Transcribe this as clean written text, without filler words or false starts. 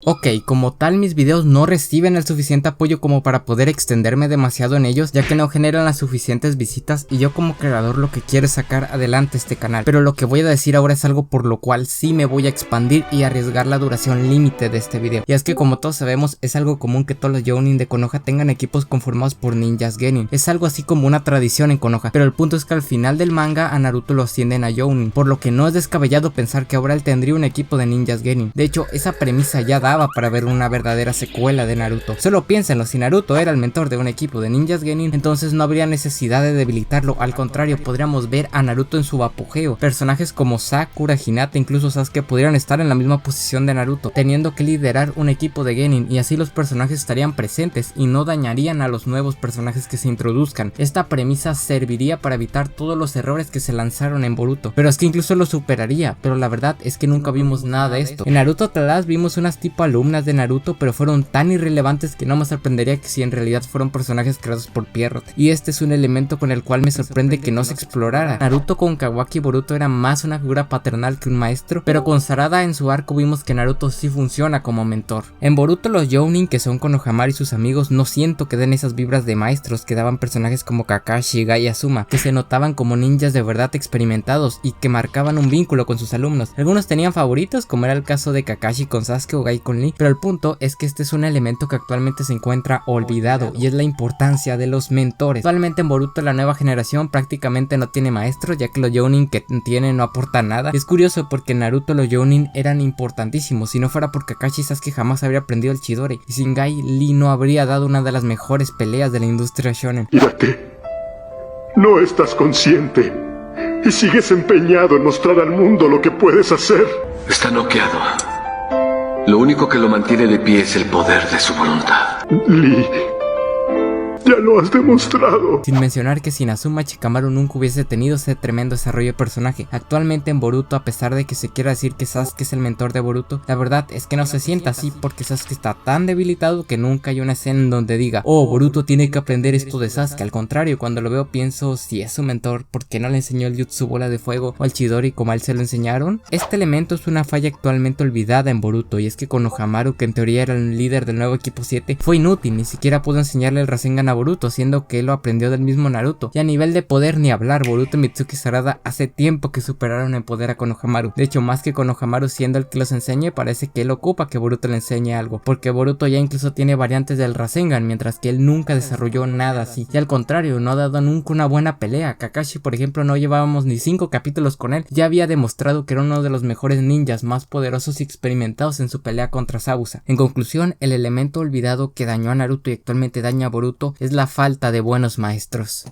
Ok, como tal mis videos no reciben el suficiente apoyo como para poder extenderme demasiado en ellos, ya que no generan las suficientes visitas y yo como creador lo que quiero es sacar adelante este canal. Pero lo que voy a decir ahora es algo por lo cual sí me voy a expandir y arriesgar la duración límite de este video. Y es que como todos sabemos es algo común que todos los Jounin de Konoha tengan equipos conformados por ninjas genin. Es algo así como una tradición en Konoha, pero el punto es que al final del manga a Naruto lo ascienden a Jounin, por lo que no es descabellado pensar que ahora él tendría un equipo de ninjas genin. De hecho esa premisa ya daba para ver una verdadera secuela de Naruto. Solo piénsenlo, si Naruto era el mentor de un equipo de ninjas genin, entonces no habría necesidad de debilitarlo, al contrario, podríamos ver a Naruto en su apogeo. Personajes como Sakura, Hinata, incluso Sasuke podrían estar en la misma posición de Naruto, teniendo que liderar un equipo de genin, y así los personajes estarían presentes y no dañarían a los nuevos personajes que se introduzcan. Esta premisa serviría para evitar todos los errores que se lanzaron en Boruto, pero es que incluso lo superaría, pero la verdad es que nunca vimos nada de esto. En Naruto Class vimos unas tipo alumnas de Naruto, pero fueron tan irrelevantes que no me sorprendería que si en realidad fueron personajes creados por Pierrot, y este es un elemento con el cual me sorprende que no se explorara. Naruto con Kawaki Boruto era más una figura paternal que un maestro, pero con Sarada en su arco vimos que Naruto sí funciona como mentor. En Boruto los Jounin, que son Konohamaru y sus amigos, no siento que den esas vibras de maestros que daban personajes como Kakashi, Gai y Asuma, que se notaban como ninjas de verdad experimentados y que marcaban un vínculo con sus alumnos. Algunos tenían favoritos, como era el caso de Kakashi con Sasuke o Gai con Lee, pero el punto es que este es un elemento que actualmente se encuentra olvidado, y es la importancia de los mentores. Actualmente en Boruto la nueva generación prácticamente no tiene maestros, ya que los Jounin que tienen no aportan nada. Es curioso porque en Naruto los Jounin eran importantísimos, si no fuera por Kakashi, Sasuke jamás habría aprendido el Chidori, y sin Gai, Lee no habría dado una de las mejores peleas de la industria shonen. Mírate, no estás consciente y sigues empeñado en mostrar al mundo lo que puedes hacer. Está noqueado. Lo único que lo mantiene de pie es el poder de su voluntad. Lee, ya lo has demostrado. Sin mencionar que sin Asuma, Shikamaru nunca hubiese tenido ese tremendo desarrollo de personaje. Actualmente en Boruto, a pesar de que se quiera decir que Sasuke es el mentor de Boruto, la verdad es que no se sienta así, porque Sasuke está tan debilitado que nunca hay una escena en donde diga: oh, Boruto tiene que aprender esto de Sasuke. Al contrario, cuando lo veo pienso, si es su mentor, ¿por qué no le enseñó el Jutsu Bola de Fuego o el Chidori como a él se lo enseñaron? Este elemento es una falla actualmente olvidada en Boruto, y es que Konohamaru, que en teoría era el líder del nuevo equipo 7, fue inútil, ni siquiera pudo enseñarle el Rasengan a Boruto, siendo que él lo aprendió del mismo Naruto. Y a nivel de poder ni hablar, Boruto y Mitsuki Sarada hace tiempo que superaron en poder a Konohamaru. De hecho, más que Konohamaru siendo el que los enseñe, parece que él ocupa que Boruto le enseñe algo, porque Boruto ya incluso tiene variantes del Rasengan, mientras que él nunca desarrolló nada así. Y al contrario, no ha dado nunca una buena pelea. Kakashi, por ejemplo, no llevábamos ni 5 capítulos con él, ya había demostrado que era uno de los mejores ninjas más poderosos y experimentados en su pelea contra Zabuza. En conclusión, el elemento olvidado que dañó a Naruto y actualmente daña a Boruto es la falta de buenos maestros.